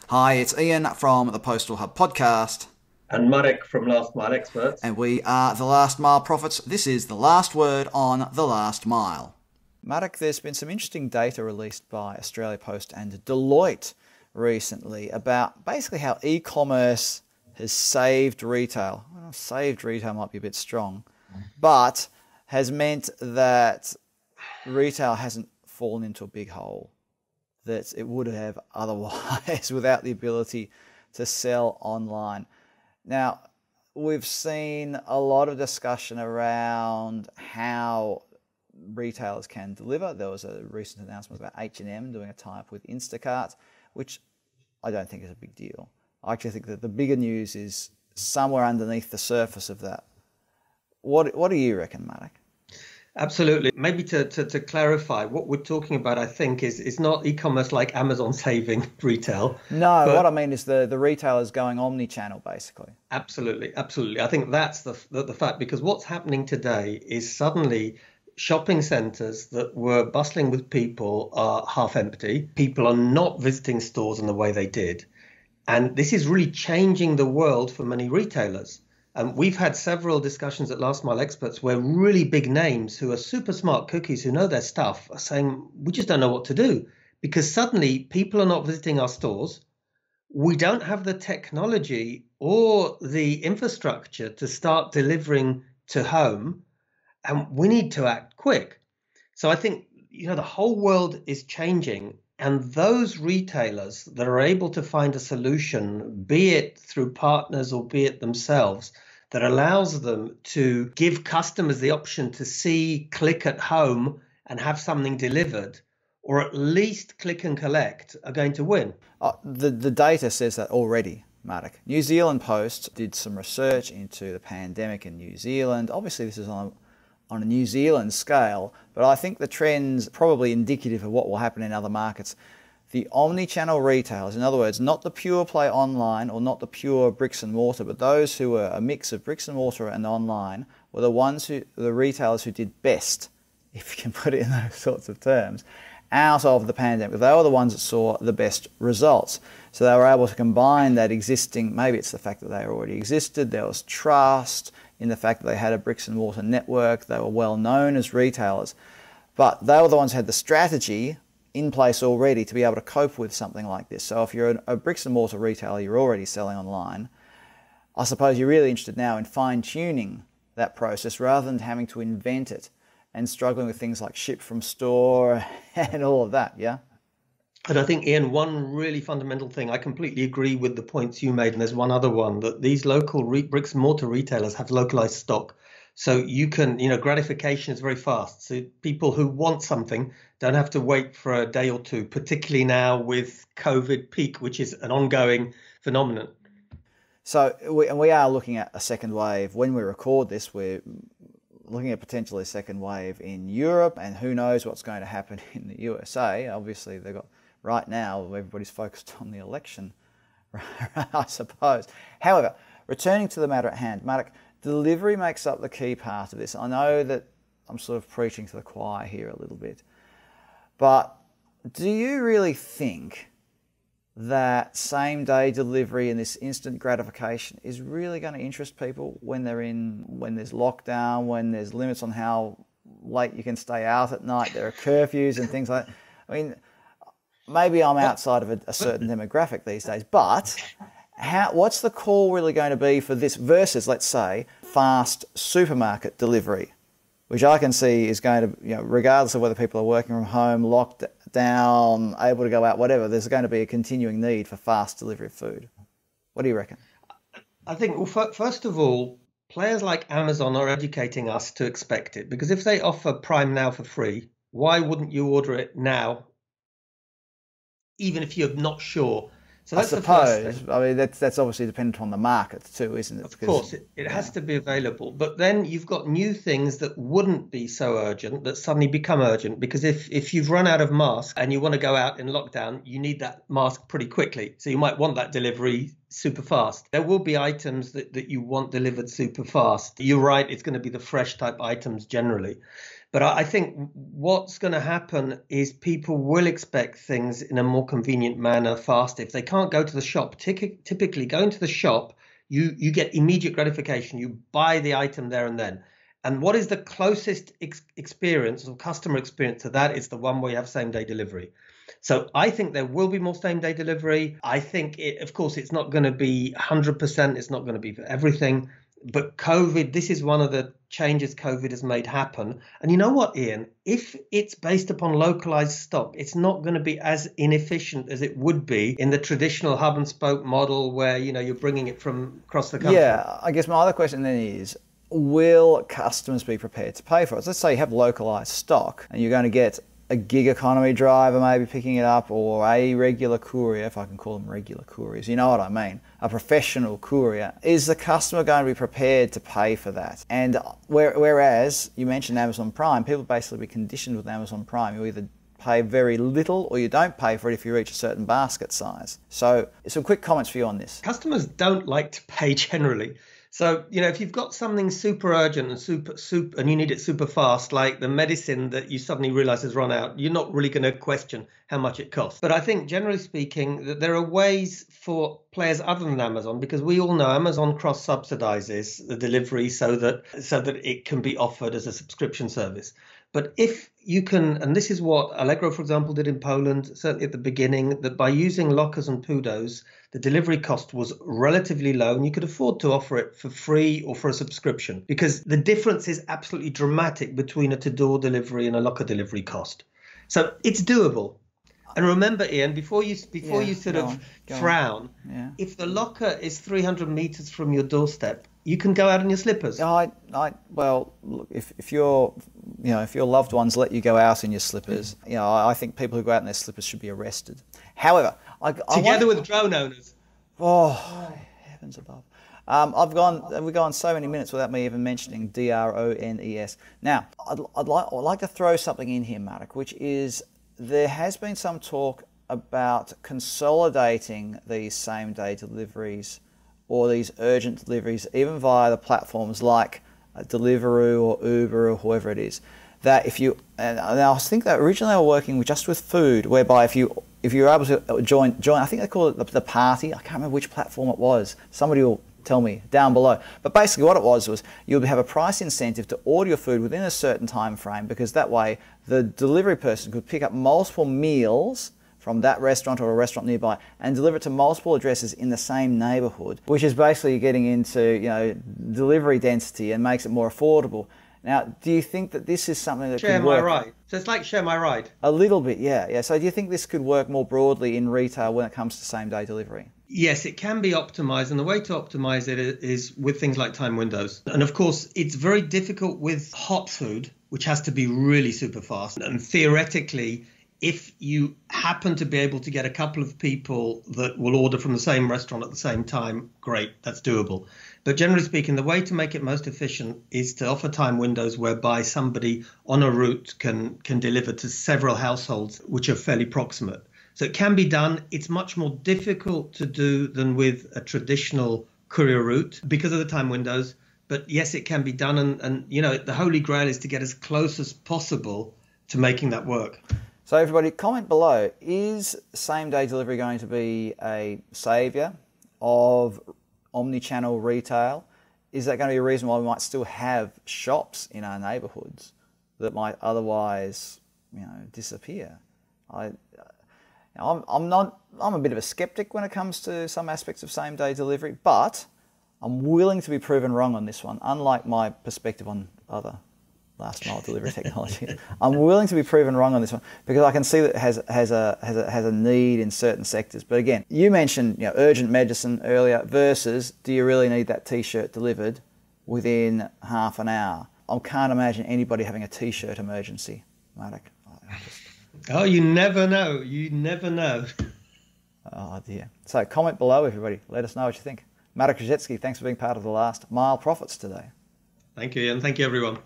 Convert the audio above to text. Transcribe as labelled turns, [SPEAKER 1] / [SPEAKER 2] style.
[SPEAKER 1] Hi, it's Ian from the Postal Hub podcast,
[SPEAKER 2] And Marek from Last Mile Experts.
[SPEAKER 1] and we are the Last Mile Prophets. This is the last word on the last mile. Marek, there's been some interesting data released by Australia Post and Deloitte recently about basically how e-commerce has saved retail. Well, saved retail might be a bit strong, but has meant that retail hasn't fallen into a big hole that it would have otherwise without the ability to sell online. Now, we've seen a lot of discussion around how retailers can deliver. There was a recent announcement about H&M doing a tie-up with Instacart, which I don't think is a big deal. I actually think that the bigger news is somewhere underneath the surface of that. What do you reckon, Marek?
[SPEAKER 2] Absolutely. Maybe to clarify, what we're talking about, I think, is not e-commerce like Amazon saving retail.
[SPEAKER 1] No, what I
[SPEAKER 2] But
[SPEAKER 1] mean is the retailers going omni-channel, basically.
[SPEAKER 2] absolutely, absolutely. I think that's the fact, because what's happening today is suddenly shopping centres that were bustling with people are half empty. People are not visiting stores in the way they did. And this is really changing the world for many retailers. We've had several discussions at Last Mile Experts where really big names who are super smart cookies who know their stuff are saying, we just don't know what to do because suddenly people are not visiting our stores. We don't have the technology or the infrastructure to start delivering to home, and we need to act quick. So I think, the whole world is changing, and those retailers that are able to find a solution, be it through partners or be it themselves, that allows them to give customers the option to see, click at home and have something delivered, or at least click and collect, are going to win.
[SPEAKER 1] The data says that already, Marek. New Zealand Post did some research into the pandemic in New Zealand. Obviously, this is on a New Zealand scale, but I think the trend's probably indicative of what will happen in other markets. The omni-channel retailers, in other words, not the pure play online or not the pure bricks and mortar, but those who were a mix of bricks and mortar and online, were the retailers who did best, if you can put it in those sorts of terms, out of the pandemic. They were the ones that saw the best results. So they were able to combine that existing, maybe it's the fact that they already existed, there was trust in the fact that they had a bricks and mortar network, they were well known as retailers, but they were the ones who had the strategy in place already to be able to cope with something like this. So if you're a bricks and mortar retailer, you're already selling online, I suppose you're really interested now in fine-tuning that process rather than having to invent it and struggling with things like ship from store and all of that, yeah?
[SPEAKER 2] And I think, Ian, one really fundamental thing, I completely agree with the points you made, and there's one other one, that these local bricks and mortar retailers have localized stock. So you can, gratification is very fast. So people who want something don't have to wait for a day or two, particularly now with COVID peak, which is an ongoing phenomenon.
[SPEAKER 1] So we are looking at a second wave. When we record this, we're looking at potentially a second wave in Europe, and who knows what's going to happen in the USA. Obviously, they've got right now, everybody's focused on the election, I suppose. However, returning to the matter at hand, Marek, delivery makes up the key part of this. I know that I'm sort of preaching to the choir here a little bit, but do you really think that same-day delivery and this instant gratification is really going to interest people when there's lockdown, when there's limits on how late you can stay out at night, there are curfews and things like that? I mean, maybe I'm outside of a certain demographic these days, but what's the call really going to be for this versus, let's say, fast supermarket delivery, which I can see is going to, regardless of whether people are working from home, locked down, able to go out, whatever, there's going to be a continuing need for fast delivery of food. What do you reckon?
[SPEAKER 2] I think, well, first of all, players like Amazon are educating us to expect it, because if they offer Prime Now for free, why wouldn't you order it now, even if you're not sure? So
[SPEAKER 1] I
[SPEAKER 2] that's the first
[SPEAKER 1] suppose.
[SPEAKER 2] thing.
[SPEAKER 1] I mean, that's obviously dependent on the market too, isn't it?
[SPEAKER 2] Of
[SPEAKER 1] Because
[SPEAKER 2] course, it
[SPEAKER 1] yeah,
[SPEAKER 2] has to be available. But then you've got new things that wouldn't be so urgent that suddenly become urgent, because if you've run out of masks and you want to go out in lockdown, you need that mask pretty quickly. So you might want that delivery super fast. There will be items that you want delivered super fast. You're right, it's going to be the fresh type items generally. But I think what's going to happen is people will expect things in a more convenient manner, fast. If they can't go to the shop, typically going to the shop, you get immediate gratification. You buy the item there and then. And what is the closest experience or customer experience to that is the one where you have same day delivery. So I think there will be more same day delivery. I think, of course, it's not going to be 100%. It's not going to be for everything. But COVID, this is one of the changes COVID has made happen. And you know what, Ian? If it's based upon localized stock, it's not going to be as inefficient as it would be in the traditional hub and spoke model where, you're bringing it from across the country.
[SPEAKER 1] Yeah, I guess my other question then is, will customers be prepared to pay for it? So let's say you have localized stock and you're going to get a gig economy driver maybe picking it up, or a regular courier, if I can call them regular couriers, you know what I mean, a professional courier. Is the customer going to be prepared to pay for that? And whereas you mentioned Amazon Prime, people basically be conditioned with Amazon Prime. You either pay very little or you don't pay for it if you reach a certain basket size. So some quick comments for you on this.
[SPEAKER 2] Customers don't like to pay generally. So, if you've got something super urgent and and you need it super fast, like the medicine that you suddenly realize has run out, you're not really going to question how much it costs. But I think, generally speaking, that there are ways for players other than Amazon, because we all know Amazon cross-subsidizes the delivery so that it can be offered as a subscription service. But if you can, and this is what Allegro, for example, did in Poland, certainly at the beginning, that by using lockers and PUDOs, the delivery cost was relatively low and you could afford to offer it for free or for a subscription, because the difference is absolutely dramatic between a to-door delivery and a locker delivery cost. So it's doable. And remember, Ian, before you sort of frown, if the locker is 300 meters from your doorstep, you can go out in your slippers.
[SPEAKER 1] Well, look, if your loved ones let you go out in your slippers, I think people who go out in their slippers should be arrested. However,
[SPEAKER 2] together with drone owners.
[SPEAKER 1] Oh, heavens above. We've gone so many minutes without me even mentioning DRONES. Now, I'd like to throw something in here, Marek, which is there has been some talk about consolidating these same-day deliveries or these urgent deliveries, even via the platforms like Deliveroo or Uber or whoever it is. That and I think that originally they were working just with food, whereby if you were able to join, I think they call it the party. I can't remember which platform it was. Somebody will tell me down below. But basically what it was you'll have a price incentive to order your food within a certain time frame, because that way the delivery person could pick up multiple meals from that restaurant or a restaurant nearby and deliver it to multiple addresses in the same neighbourhood, which is basically getting into delivery density and makes it more affordable. Now, do you think that this is something that
[SPEAKER 2] Share
[SPEAKER 1] could work?
[SPEAKER 2] My ride. So it's like share my ride.
[SPEAKER 1] A little bit, yeah. So do you think this could work more broadly in retail when it comes to same-day delivery?
[SPEAKER 2] Yes, it can be optimized, and the way to optimize it is with things like time windows. And of course, it's very difficult with hot food, which has to be really super fast. And theoretically, if you happen to be able to get a couple of people that will order from the same restaurant at the same time, great, that's doable. But generally speaking, the way to make it most efficient is to offer time windows whereby somebody on a route can deliver to several households which are fairly proximate. So it can be done. It's much more difficult to do than with a traditional courier route because of the time windows. But yes, it can be done. And the holy grail is to get as close as possible to making that work.
[SPEAKER 1] So everybody, comment below, is same-day delivery going to be a saviour of omnichannel retail? Is that going to be a reason why we might still have shops in our neighbourhoods that might otherwise, disappear? I'm a bit of a skeptic when it comes to some aspects of same-day delivery, but I'm willing to be proven wrong on this one, unlike my perspective on other last-mile delivery technology. I'm willing to be proven wrong on this one because I can see that it has a need in certain sectors. But again, you mentioned urgent medicine earlier versus do you really need that T-shirt delivered within half an hour? I can't imagine anybody having a T-shirt emergency, Marek.
[SPEAKER 2] Oh, you never know. You never know.
[SPEAKER 1] Oh dear. So comment below, everybody. Let us know what you think. Marek Krzyzewski, thanks for being part of the Last Mile Profits today.
[SPEAKER 2] Thank you, Ian. Thank you, everyone.